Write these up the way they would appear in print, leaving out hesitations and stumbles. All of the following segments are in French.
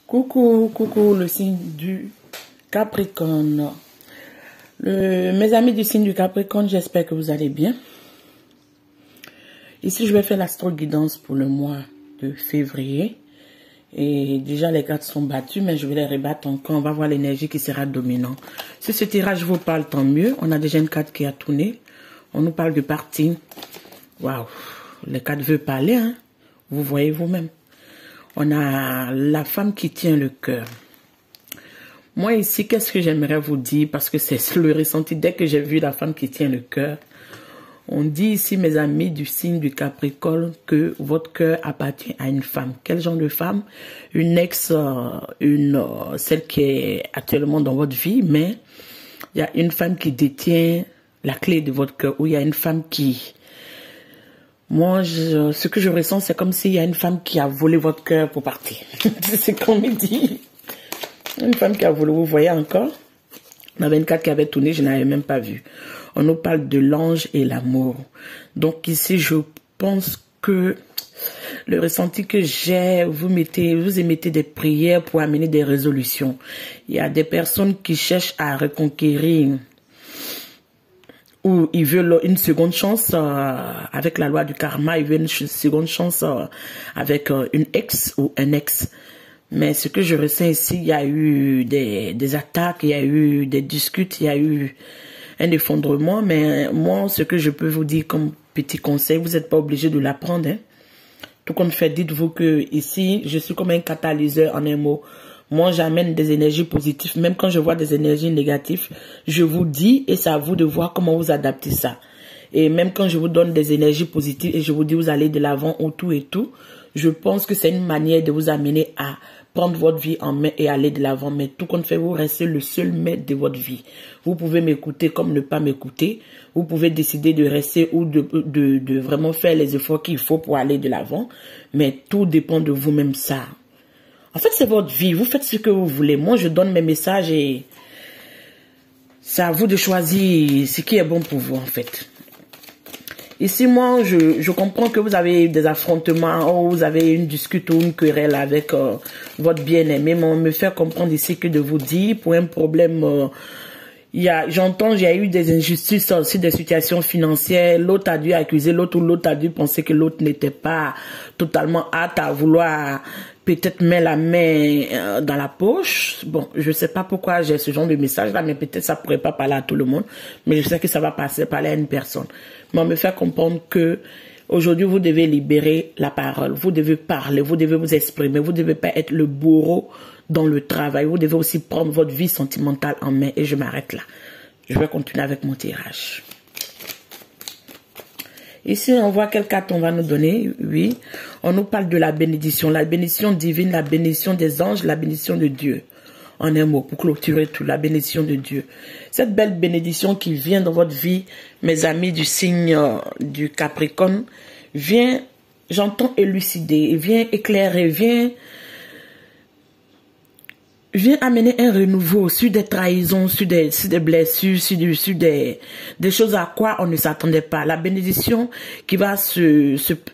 Coucou, coucou le signe du Capricorne. Mes amis du signe du Capricorne, j'espère que vous allez bien. Ici, je vais faire l'astro-guidance pour le mois de février. Et déjà, les cartes sont battues, mais je vais les rebattre encore. On va voir l'énergie qui sera dominante. Si ce tirage vous parle, tant mieux. On a déjà une carte qui a tourné. On nous parle de partie. Waouh, les cartes veulent parler, hein. Vous voyez vous-même. On a la femme qui tient le cœur. Moi ici, qu'est-ce que j'aimerais vous dire? Parce que c'est le ressenti dès que j'ai vu la femme qui tient le cœur. On dit ici, mes amis du signe du Capricorne, que votre cœur appartient à une femme. Quel genre de femme? Une ex, celle qui est actuellement dans votre vie, mais il y a une femme qui détient la clé de votre cœur, ou il y a une femme qui... Moi, ce que je ressens, c'est comme s'il y a une femme qui a volé votre cœur pour partir. C'est comme il dit. Une femme qui a volé, vous voyez encore? On avait une carte qui avait tourné, je n'avais même pas vu. On nous parle de l'ange et l'amour. Donc ici, je pense que le ressenti que j'ai, vous émettez des prières pour amener des résolutions. Il y a des personnes qui cherchent à reconquérir ou ils veulent une seconde chance avec la loi du karma, ils veulent une seconde chance avec une ex ou un ex. Mais ce que je ressens ici, il y a eu des attaques, il y a eu des disputes, il y a eu un effondrement. Mais moi, ce que je peux vous dire comme petit conseil, vous n'êtes pas obligé de l'apprendre. Hein. Tout comme fait, dites-vous que ici, je suis comme un catalyseur en un mot. Moi, j'amène des énergies positives. Même quand je vois des énergies négatives, je vous dis et c'est à vous de voir comment vous adaptez ça. Et même quand je vous donne des énergies positives et je vous dis vous allez de l'avant ou tout et tout, je pense que c'est une manière de vous amener à prendre votre vie en main et aller de l'avant. Mais tout compte fait, vous restez le seul maître de votre vie. Vous pouvez m'écouter comme ne pas m'écouter. Vous pouvez décider de rester ou de vraiment faire les efforts qu'il faut pour aller de l'avant. Mais tout dépend de vous-même ça. En fait, c'est votre vie. Vous faites ce que vous voulez. Moi, je donne mes messages et c'est à vous de choisir ce qui est bon pour vous, en fait. Ici, moi, je comprends que vous avez des affrontements, ou vous avez une dispute ou une querelle avec votre bien-aimé. Mais on me fait comprendre ici que de vous dire, pour un problème... j'entends, il y a eu des injustices aussi, des situations financières. L'autre a dû accuser l'autre ou l'autre a dû penser que l'autre n'était pas totalement apte à vouloir peut-être mettre la main dans la poche. Bon, je sais pas pourquoi j'ai ce genre de message là, mais peut-être ça pourrait pas parler à tout le monde. Mais je sais que ça va parler à une personne. Mais on me fait comprendre que aujourd'hui, vous devez libérer la parole. Vous devez parler, vous devez vous exprimer. Vous devez pas être le bourreau dans le travail. Vous devez aussi prendre votre vie sentimentale en main. Et je m'arrête là. Je vais continuer avec mon tirage. Ici, on voit quelle carte on va nous donner. Oui, on nous parle de la bénédiction divine, la bénédiction des anges, la bénédiction de Dieu. En un mot, pour clôturer tout, la bénédiction de Dieu. Cette belle bénédiction qui vient dans votre vie, mes amis du signe du Capricorne, vient, j'entends élucider, vient éclairer, vient amener un renouveau sur des trahisons, sur des blessures, sur des choses à quoi on ne s'attendait pas. La bénédiction qui va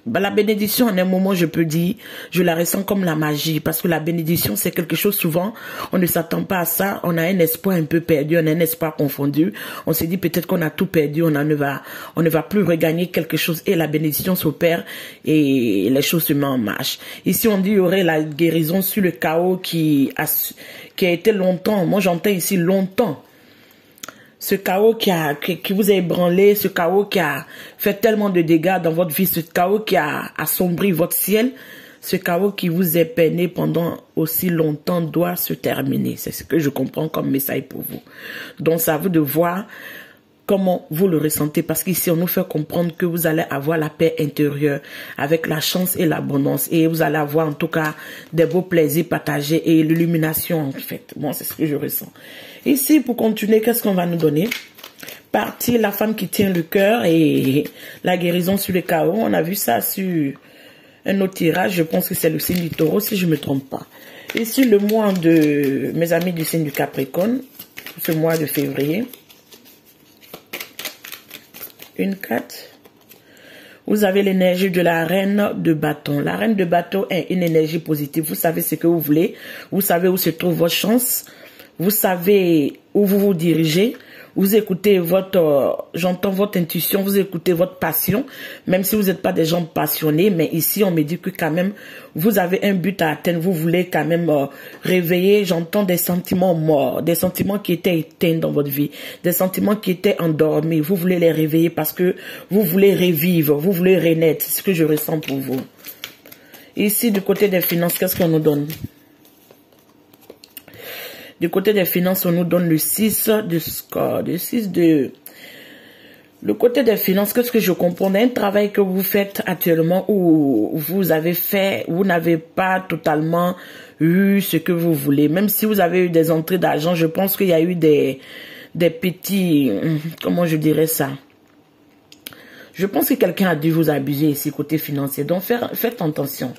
la bénédiction en un moment, je peux dire, je la ressens comme la magie, parce que la bénédiction, c'est quelque chose souvent, on ne s'attend pas à ça, on a un espoir un peu perdu, on a un espoir confondu, on s'est dit peut-être qu'on a tout perdu, on ne va plus regagner quelque chose, et la bénédiction s'opère, et les choses se mettent en marche. Ici, on dit, il y aurait la guérison sur le chaos qui a été longtemps, moi j'entends ici longtemps, ce chaos qui vous a ébranlé, ce chaos qui a fait tellement de dégâts dans votre vie, ce chaos qui a assombri votre ciel, ce chaos qui vous est peiné pendant aussi longtemps doit se terminer. C'est ce que je comprends comme message pour vous. Donc c'est à vous de voir comment vous le ressentez, parce qu'ici on nous fait comprendre que vous allez avoir la paix intérieure avec la chance et l'abondance, et vous allez avoir en tout cas des beaux plaisirs partagés et l'illumination en fait. Moi c'est ce que je ressens. Ici pour continuer, qu'est-ce qu'on va nous donner? Partie la femme qui tient le cœur et la guérison sur le chaos. On a vu ça sur un autre tirage, je pense que c'est le signe du taureau si je ne me trompe pas. Ici le mois de mes amis du signe du Capricorne, ce mois de février. Une carte. Vous avez l'énergie de la reine de bâton. La reine de bâton est une énergie positive. Vous savez ce que vous voulez. Vous savez où se trouve votre chance. Vous savez où vous vous dirigez. Vous écoutez j'entends votre intuition, vous écoutez votre passion, même si vous n'êtes pas des gens passionnés, mais ici on me dit que quand même, vous avez un but à atteindre, vous voulez quand même réveiller, j'entends des sentiments morts, des sentiments qui étaient éteints dans votre vie, des sentiments qui étaient endormis, vous voulez les réveiller parce que vous voulez revivre, vous voulez renaître, c'est ce que je ressens pour vous. Ici, du côté des finances, qu'est-ce qu'on nous donne? Du côté des finances, on nous donne le 6 de score, le 6 de... Le côté des finances, qu'est-ce que je comprends? Un travail que vous faites actuellement où vous avez fait, vous n'avez pas totalement eu ce que vous voulez. Même si vous avez eu des entrées d'argent, je pense qu'il y a eu des petits... Comment je dirais ça? Je pense que quelqu'un a dû vous abuser ici côté financier. Donc faites attention.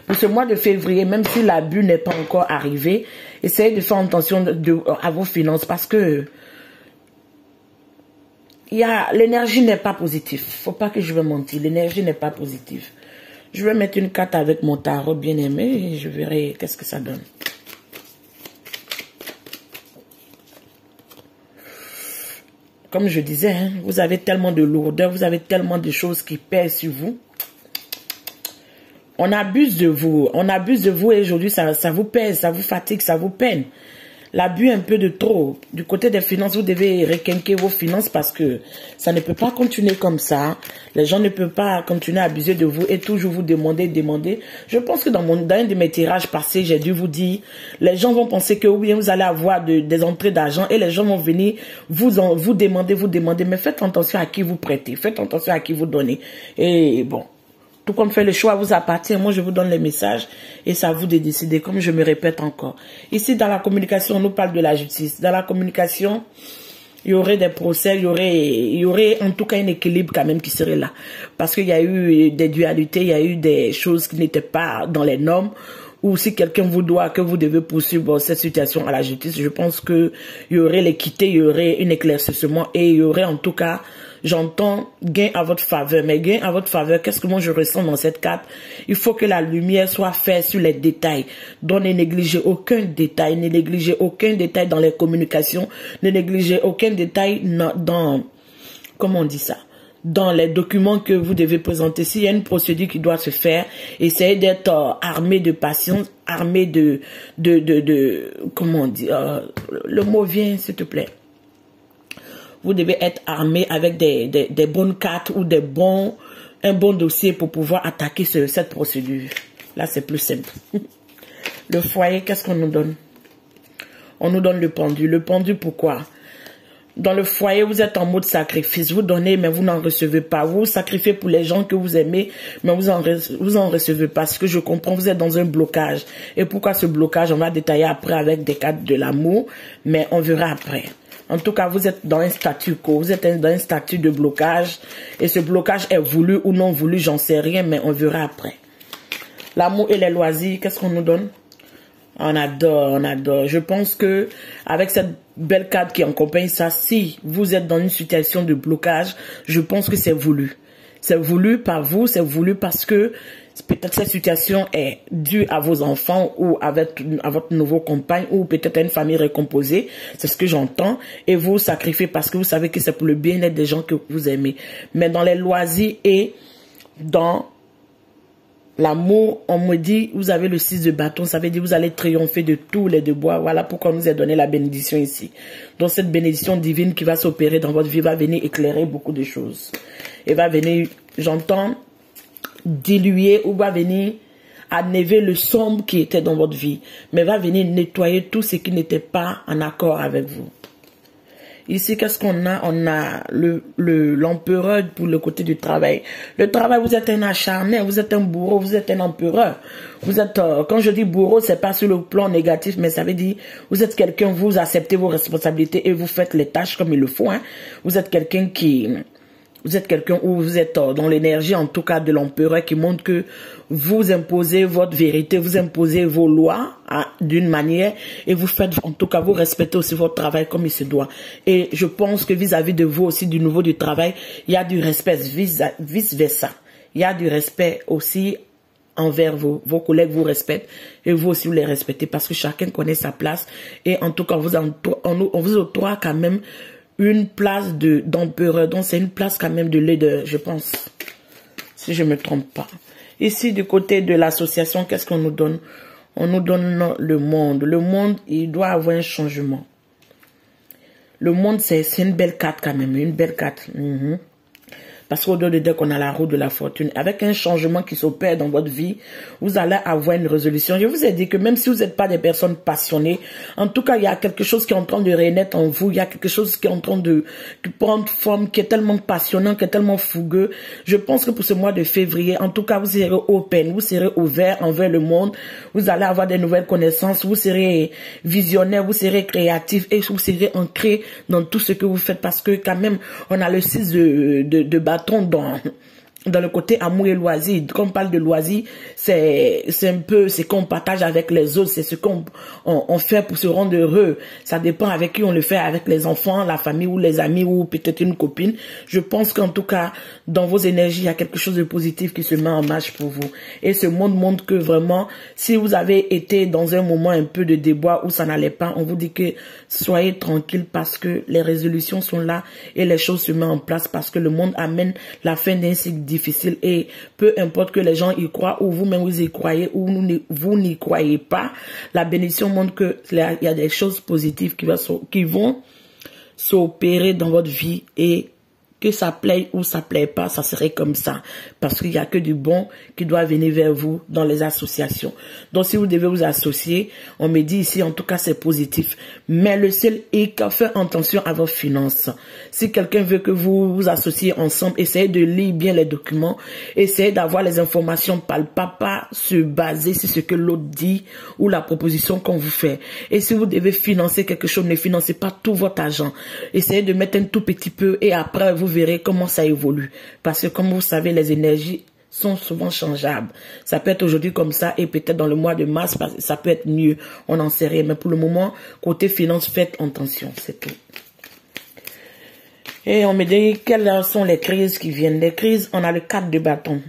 Pour ce mois de février, même si l'abus n'est pas encore arrivé, essayez de faire attention à vos finances parce que l'énergie n'est pas positive. Faut pas que je me mentir. L'énergie n'est pas positive. Je vais mettre une carte avec mon tarot bien aimé et je verrai qu'est-ce que ça donne. Comme je disais, hein, vous avez tellement de lourdeur, vous avez tellement de choses qui pèsent sur vous. On abuse de vous et aujourd'hui ça vous pèse, ça vous fatigue, ça vous peine. L'abus un peu de trop. Du côté des finances, vous devez requinquer vos finances parce que ça ne peut pas continuer comme ça. Les gens ne peuvent pas continuer à abuser de vous et toujours vous demander. Je pense que dans un de mes tirages passés, j'ai dû vous dire, les gens vont penser que oui, vous allez avoir des entrées d'argent et les gens vont venir vous demander. Mais faites attention à qui vous prêtez, faites attention à qui vous donnez. Et bon. Tout comme fait le choix vous appartient, moi je vous donne les messages et c'est à vous de décider, comme je me répète encore. Ici dans la communication, on nous parle de la justice. Dans la communication, il y aurait des procès, il y aurait en tout cas un équilibre quand même qui serait là. Parce qu'il y a eu des dualités, il y a eu des choses qui n'étaient pas dans les normes. Ou si quelqu'un vous doit, que vous devez poursuivre cette situation à la justice, je pense qu'il y aurait l'équité, il y aurait un éclaircissement et il y aurait en tout cas... J'entends gain à votre faveur, mais gain à votre faveur, qu'est-ce que moi je ressens dans cette carte? Il faut que la lumière soit faite sur les détails. Donc ne négligez aucun détail, ne négligez aucun détail dans les communications, ne négligez aucun détail dans comment on dit ça? Dans les documents que vous devez présenter. S'il y a une procédure qui doit se faire, essayez d'être armé de patience, armé de comment on dit? Le mot vient, s'il te plaît. Vous devez être armé avec des bonnes cartes ou un bon dossier pour pouvoir attaquer cette procédure. Là, c'est plus simple. Le foyer, qu'est-ce qu'on nous donne? On nous donne le pendu. Le pendu, pourquoi? Dans le foyer, vous êtes en mode sacrifice. Vous donnez, mais vous n'en recevez pas. Vous sacrifiez pour les gens que vous aimez, mais vous en recevez pas. Ce que je comprends, vous êtes dans un blocage. Et pourquoi ce blocage? On va détailler après avec des cartes de l'amour, mais on verra après. En tout cas, vous êtes dans un statu quo, vous êtes dans un statut de blocage. Et ce blocage est voulu ou non voulu, j'en sais rien, mais on verra après. L'amour et les loisirs, qu'est-ce qu'on nous donne? On adore, on adore. Je pense que avec cette belle carte qui accompagne ça, si vous êtes dans une situation de blocage, je pense que c'est voulu. C'est voulu par vous, c'est voulu parce que peut-être cette situation est due à vos enfants ou à votre nouveau compagne ou peut-être à une famille recomposée. C'est ce que j'entends. Et vous sacrifiez parce que vous savez que c'est pour le bien-être des gens que vous aimez. Mais dans les loisirs et dans l'amour, on me dit, vous avez le 6 de bâton, ça veut dire vous allez triompher de tous les déboires. Voilà pourquoi on nous a donné la bénédiction ici. Donc cette bénédiction divine qui va s'opérer dans votre vie va venir éclairer beaucoup de choses. Et va venir, j'entends, diluer ou va venir enlever le sombre qui était dans votre vie. Mais va venir nettoyer tout ce qui n'était pas en accord avec vous. Ici, qu'est-ce qu'on a? On a l'empereur pour le côté du travail. Le travail, vous êtes un acharné, vous êtes un bourreau, vous êtes un empereur. Vous êtes, quand je dis bourreau, c'est pas sur le plan négatif, mais ça veut dire, vous êtes quelqu'un, vous acceptez vos responsabilités et vous faites les tâches comme il le faut. Hein. Vous êtes quelqu'un où vous êtes dans l'énergie, en tout cas, de l'empereur qui montre que vous imposez votre vérité, vous imposez vos lois d'une manière et vous faites, en tout cas, vous respectez aussi votre travail comme il se doit. Et je pense que vis-à-vis de vous aussi, du niveau du travail, il y a du respect vice-versa. il y a du respect aussi envers vous. Vos collègues vous respectent et vous aussi vous les respectez parce que chacun connaît sa place. Et en tout cas, on vous octroie quand même une place d'empereur. Donc c'est une place quand même de leader, je pense. Si je me trompe pas. Ici, du côté de l'association, qu'est-ce qu'on nous donne? On nous donne le monde. Le monde, il doit avoir un changement. Le monde, c'est une belle carte quand même, une belle carte. Parce qu'au-delà de dire qu'on a la roue de la fortune, avec un changement qui s'opère dans votre vie, vous allez avoir une résolution. Je vous ai dit que même si vous n'êtes pas des personnes passionnées, en tout cas, il y a quelque chose qui est en train de renaître en vous. Il y a quelque chose qui est en train de prendre forme, qui est tellement passionnant, qui est tellement fougueux. Je pense que pour ce mois de février, en tout cas, vous serez open, vous serez ouvert envers le monde. Vous allez avoir des nouvelles connaissances, vous serez visionnaire, vous serez créatif et vous serez ancré dans tout ce que vous faites parce que quand même, on a le 6 de bâton dans le côté amour et loisir. Quand on parle de loisir, c'est un peu ce qu'on partage avec les autres, c'est ce qu'on fait pour se rendre heureux. Ça dépend avec qui on le fait, avec les enfants, la famille ou les amis ou peut-être une copine. Je pense qu'en tout cas, dans vos énergies, il y a quelque chose de positif qui se met en marche pour vous. Et ce monde montre que vraiment, si vous avez été dans un moment un peu de déboire où ça n'allait pas, on vous dit que soyez tranquille parce que les résolutions sont là et les choses se mettent en place parce que le monde amène la fin d'un cycle difficile et peu importe que les gens y croient ou vous-même vous y croyez ou vous n'y croyez pas, la bénédiction montre que il y a des choses positives qui vont s'opérer dans votre vie et que ça plaît ou ça plaît pas, ça serait comme ça. Parce qu'il n'y a que du bon qui doit venir vers vous dans les associations. Donc si vous devez vous associer, on me dit ici, en tout cas c'est positif. Mais le seul hic, faites attention à vos finances. Si quelqu'un veut que vous vous associez ensemble, essayez de lire bien les documents, essayez d'avoir les informations palpables, pas se baser sur ce que l'autre dit ou la proposition qu'on vous fait. Et si vous devez financer quelque chose, ne financez pas tout votre argent. Essayez de mettre un tout petit peu et après vous verrez comment ça évolue. Parce que comme vous savez, les énergies sont souvent changeables. Ça peut être aujourd'hui comme ça et peut-être dans le mois de mars, ça peut être mieux. On n'en sait rien. Mais pour le moment, côté finance, faites attention. C'est tout. Et on me dit quelles sont les crises qui viennent. Les crises, on a le 4 de bâton.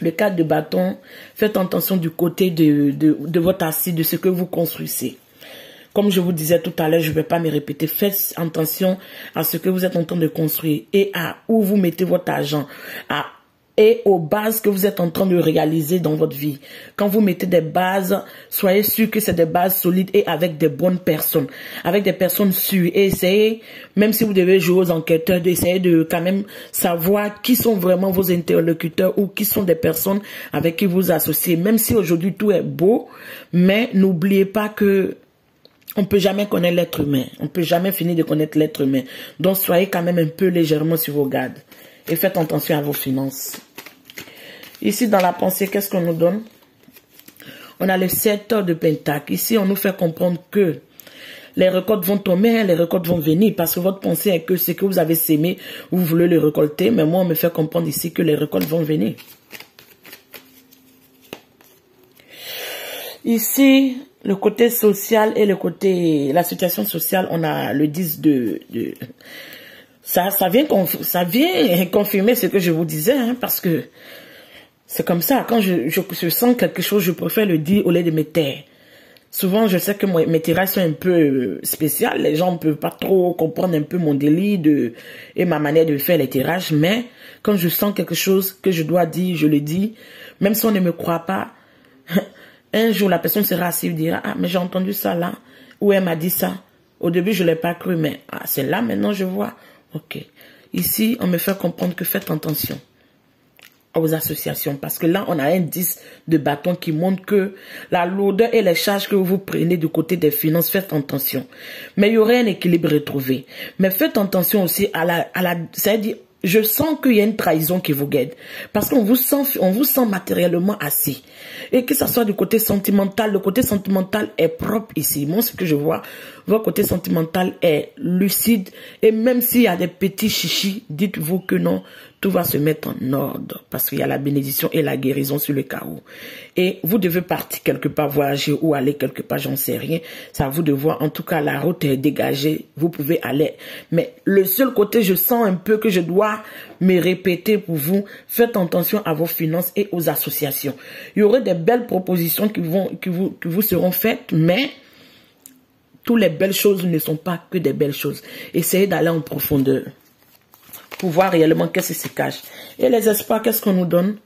Le 4 de bâton, faites attention du côté de votre assis, de ce que vous construisez. Comme je vous disais tout à l'heure, je ne vais pas me répéter. Faites attention à ce que vous êtes en train de construire et à où vous mettez votre argent et aux bases que vous êtes en train de réaliser dans votre vie. Quand vous mettez des bases, soyez sûr que c'est des bases solides et avec des bonnes personnes, avec des personnes sûres. Et essayez, même si vous devez jouer aux enquêteurs, d'essayer de quand même savoir qui sont vraiment vos interlocuteurs ou qui sont des personnes avec qui vous associez. Même si aujourd'hui tout est beau, mais n'oubliez pas que on peut jamais connaître l'être humain. On peut jamais finir de connaître l'être humain. Donc, soyez quand même un peu légèrement sur vos gardes. Et faites attention à vos finances. Ici, dans la pensée, qu'est-ce qu'on nous donne? On a le 7 de Pentacle. Ici, on nous fait comprendre que les récoltes vont tomber, les récoltes vont venir. Parce que votre pensée est que ce que vous avez sémé, vous voulez le récolter. Mais moi, on me fait comprendre ici que les récoltes vont venir. Ici, le côté social et le côté, la situation sociale, on a le 10 ça vient confirmer ce que je vous disais, hein, parce que c'est comme ça, quand je sens quelque chose, je préfère le dire au lieu de me taire. Souvent, je sais que mes tirages sont un peu spéciales, les gens ne peuvent pas trop comprendre un peu mon délire et ma manière de faire les tirages, mais quand je sens quelque chose que je dois dire, je le dis, même si on ne me croit pas. Un jour, la personne sera assise et dira, ah, mais j'ai entendu ça là, ou elle m'a dit ça. Au début, je ne l'ai pas cru, mais ah, c'est là, maintenant, je vois. Ok. Ici, on me fait comprendre que faites attention aux associations, parce que là, on a un 10 de bâton qui montre que la lourdeur et les charges que vous prenez du côté des finances, faites attention. Mais il y aurait un équilibre retrouvé. Mais faites attention aussi c'est-à-dire, je sens qu'il y a une trahison qui vous guette. Parce qu'on vous sent matériellement assis. Et que ça soit du côté sentimental, le côté sentimental est propre ici. Moi, ce que je vois, votre côté sentimental est lucide. Et même s'il y a des petits chichis, dites-vous que non, tout va se mettre en ordre parce qu'il y a la bénédiction et la guérison sur le carreau. Et vous devez partir quelque part, voyager ou aller quelque part, j'en sais rien. C'est à vous de voir. En tout cas, la route est dégagée. Vous pouvez aller. Mais le seul côté, je sens un peu que je dois me répéter pour vous. Faites attention à vos finances et aux associations. Il y aurait des belles propositions qui vous seront faites, mais toutes les belles choses ne sont pas que des belles choses. Essayez d'aller en profondeur pour voir réellement qu'est-ce qui se cache. Et les espoirs, qu'est-ce qu'on nous donne?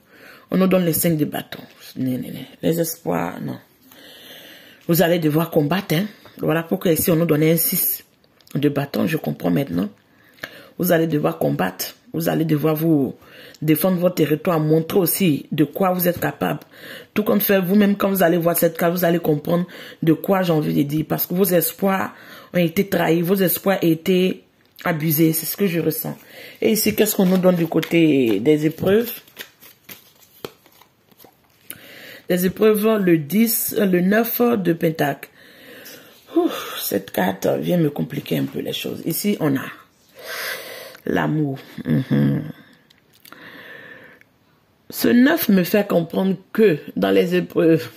On nous donne les 5 de bâton. Les espoirs, non. Vous allez devoir combattre. Hein? Voilà pourquoi ici on nous donnait un 6 de bâton. Je comprends maintenant. Vous allez devoir combattre. Vous allez devoir vous défendre votre territoire, montrer aussi de quoi vous êtes capable. Tout comme fait vous-même, quand vous allez voir cette carte, vous allez comprendre de quoi j'ai envie de dire. Parce que vos espoirs ont été trahis, vos espoirs ont été abusés. C'est ce que je ressens. Et ici, qu'est-ce qu'on nous donne du côté des épreuves? Les épreuves, le 10, le 9 de Pentacle. Cette carte vient me compliquer un peu les choses. Ici, on a l'amour. Ce 9 me fait comprendre que dans les épreuves,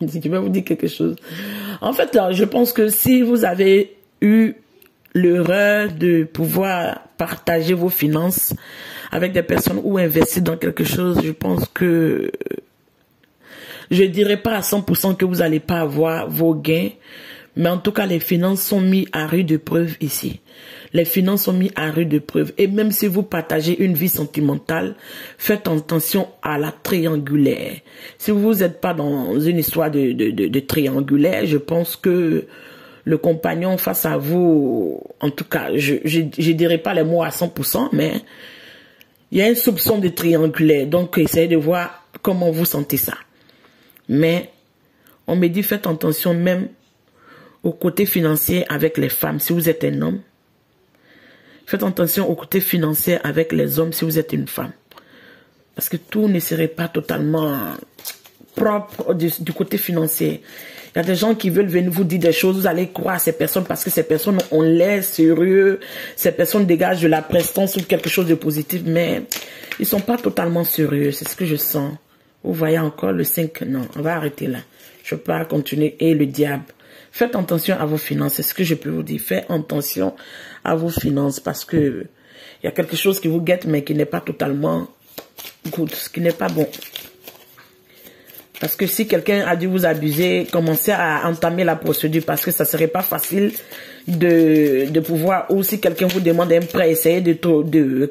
si je vais vous dire quelque chose. En fait, je pense que si vous avez eu l'erreur de pouvoir partager vos finances avec des personnes ou investir dans quelque chose, je pense que je dirais pas à 100% que vous n'allez pas avoir vos gains, mais en tout cas, les finances sont mises à rude épreuve ici. Les finances sont mises à rude épreuve. Et même si vous partagez une vie sentimentale, faites attention à la triangulaire. Si vous n'êtes pas dans une histoire de triangulaire, je pense que le compagnon face à vous, en tout cas, je dirais pas les mots à 100%, mais il y a un soupçon de triangulaire. Donc, essayez de voir comment vous sentez ça. Mais on me dit, faites attention même au côté financier avec les femmes, si vous êtes un homme. Faites attention au côté financier avec les hommes, si vous êtes une femme. Parce que tout ne serait pas totalement propre du côté financier. Il y a des gens qui veulent venir vous dire des choses, vous allez croire à ces personnes parce que ces personnes ont l'air sérieux, ces personnes dégagent de la prestance ou quelque chose de positif, mais ils ne sont pas totalement sérieux, c'est ce que je sens. Vous voyez encore le 5, non, on va arrêter là. Je ne peux pas continuer. Et le diable. Faites attention à vos finances, c'est ce que je peux vous dire. Faites attention à vos finances parce que il y a quelque chose qui vous guette mais qui n'est pas totalement good, ce qui n'est pas bon. Parce que si quelqu'un a dû vous abuser, commencez à entamer la procédure parce que ça serait pas facile de pouvoir, ou si quelqu'un vous demande un prêt, essayez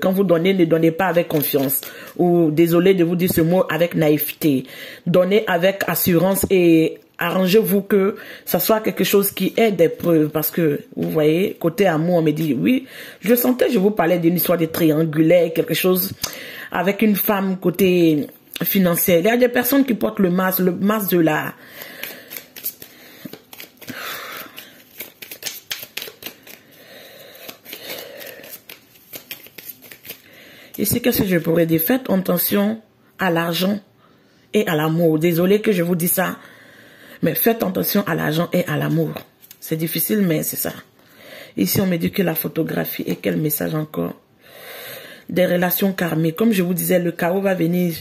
quand vous donnez, ne donnez pas avec confiance. Ou désolé de vous dire ce mot, avec naïveté. Donnez avec assurance et arrangez-vous que ça soit quelque chose qui ait des preuves. Parce que, vous voyez, côté amour, on me dit, oui, je sentais, je vous parlais d'une histoire de triangulaire, quelque chose avec une femme côté financier. Il y a des personnes qui portent le masque de la... Ici, qu'est-ce que je pourrais dire? Faites attention à l'argent et à l'amour. Désolé que je vous dis ça, mais faites attention à l'argent et à l'amour. C'est difficile, mais c'est ça. Ici, on me dit que la photographie et quel message encore? Des relations karmiques. Comme je vous disais, le chaos va venir...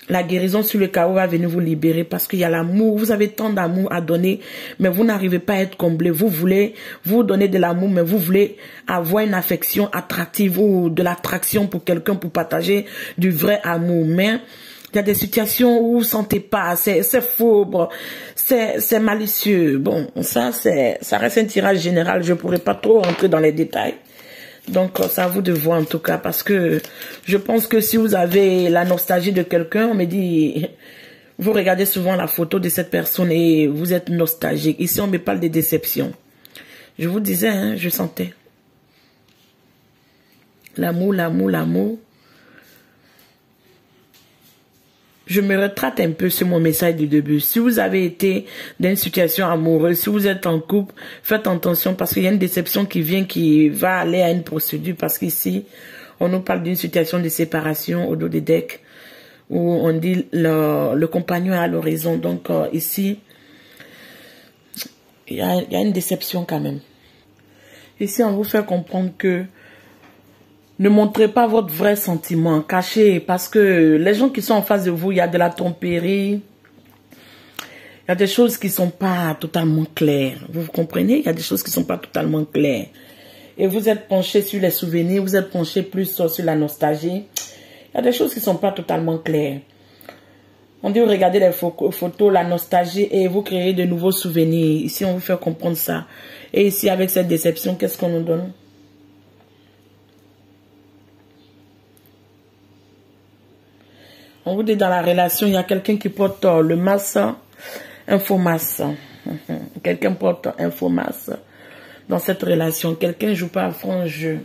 La guérison sur le chaos va venir vous libérer parce qu'il y a l'amour. Vous avez tant d'amour à donner, mais vous n'arrivez pas à être comblé. Vous voulez vous donner de l'amour, mais vous voulez avoir une affection attractive ou de l'attraction pour quelqu'un pour partager du vrai amour. Mais il y a des situations où vous ne sentez pas, c'est faux, bon, c'est malicieux. Bon, ça reste un tirage général. Je ne pourrais pas trop rentrer dans les détails. Donc, c'est à vous de voir en tout cas, parce que je pense que si vous avez la nostalgie de quelqu'un, on me dit, vous regardez souvent la photo de cette personne et vous êtes nostalgique. Ici, on me parle de déception. Je vous disais, hein, je sentais. L'amour, l'amour, l'amour. Je me retrate un peu sur mon message du début. Si vous avez été dans une situation amoureuse, si vous êtes en couple, faites attention parce qu'il y a une déception qui vient, qui va aller à une procédure. Parce qu'ici, on nous parle d'une situation de séparation au dos des decks où on dit le compagnon est à l'horizon. Donc ici, il y a une déception quand même. Ici, on vous fait comprendre que Ne montrez pas votre vrai sentiment, cachez, parce que les gens qui sont en face de vous, il y a de la tromperie, il y a des choses qui sont pas totalement claires. Vous comprenez? Il y a des choses qui sont pas totalement claires. Et vous êtes penché sur les souvenirs, vous êtes penché plus sur la nostalgie. Il y a des choses qui sont pas totalement claires. On dit regardez les photos, la nostalgie et vous créez de nouveaux souvenirs. Ici, on vous fait comprendre ça. Et ici, avec cette déception, qu'est-ce qu'on nous donne? On vous dit dans la relation, il y a quelqu'un qui porte le masque, un faux masque. Quelqu'un porte un faux masque dans cette relation. Quelqu'un joue pas à franc jeu.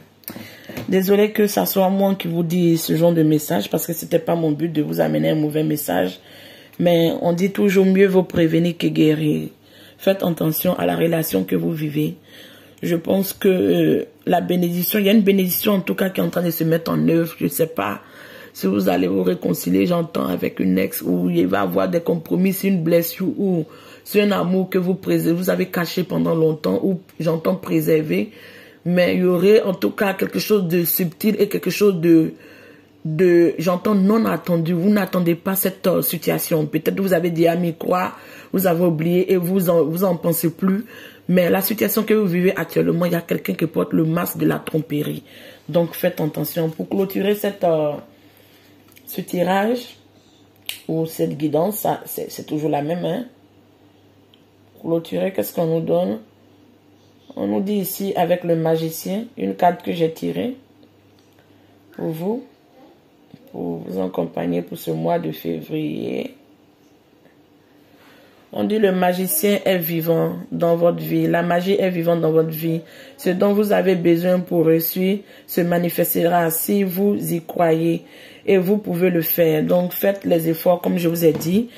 Désolé que ça soit moi qui vous dis ce genre de message parce que c'était pas mon but de vous amener un mauvais message. Mais on dit toujours mieux vaut prévenir que guérir. Faites attention à la relation que vous vivez. Je pense que la bénédiction, il y a une bénédiction en tout cas qui est en train de se mettre en œuvre. Je ne sais pas si vous allez vous réconcilier, j'entends, avec une ex où il va y avoir des compromis, c'est une blessure ou c'est un amour que vous avez caché pendant longtemps ou j'entends préserver. Mais il y aurait en tout cas quelque chose de subtil et quelque chose de j'entends non attendu. Vous n'attendez pas cette situation. Peut-être vous avez dit à m'y croire, vous avez oublié et vous en pensez plus. Mais la situation que vous vivez actuellement, il y a quelqu'un qui porte le masque de la tromperie. Donc faites attention. Pour clôturer ce tirage ou cette guidance, c'est toujours la même. Hein? Pour clôturer, qu'est-ce qu'on nous donne? On nous dit ici avec le magicien, une carte que j'ai tirée pour vous accompagner pour ce mois de février. On dit le magicien est vivant dans votre vie. La magie est vivante dans votre vie. Ce dont vous avez besoin pour réussir se manifestera si vous y croyez et vous pouvez le faire. Donc faites les efforts comme je vous ai dit.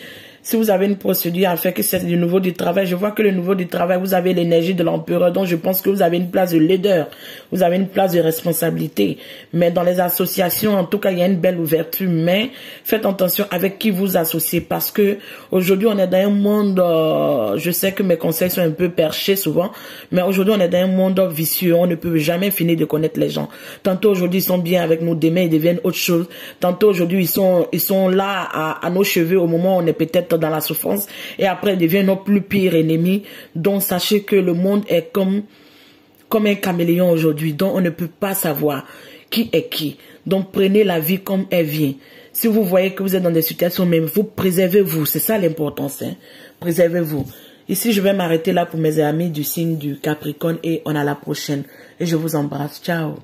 Si vous avez une procédure à faire, que c'est du niveau du travail, je vois que le niveau du travail, vous avez l'énergie de l'empereur, donc je pense que vous avez une place de leader, vous avez une place de responsabilité. Mais dans les associations, en tout cas, il y a une belle ouverture, mais faites attention avec qui vous associez, parce que aujourd'hui, on est dans un monde, je sais que mes conseils sont un peu perchés souvent, mais aujourd'hui, on est dans un monde vicieux, on ne peut jamais finir de connaître les gens. Tantôt aujourd'hui, ils sont bien avec nous, demain, ils deviennent autre chose. Tantôt aujourd'hui, ils sont là à nos cheveux au moment où on est peut-être dans la souffrance et après devient notre plus pire ennemi. Donc sachez que le monde est comme un caméléon aujourd'hui, donc on ne peut pas savoir qui est qui. Donc prenez la vie comme elle vient. Si vous voyez que vous êtes dans des situations même, vous préservez-vous, c'est ça l'importance, hein? Préservez-vous. Ici je vais m'arrêter là pour mes amis du signe du Capricorne et on a la prochaine et je vous embrasse. Ciao.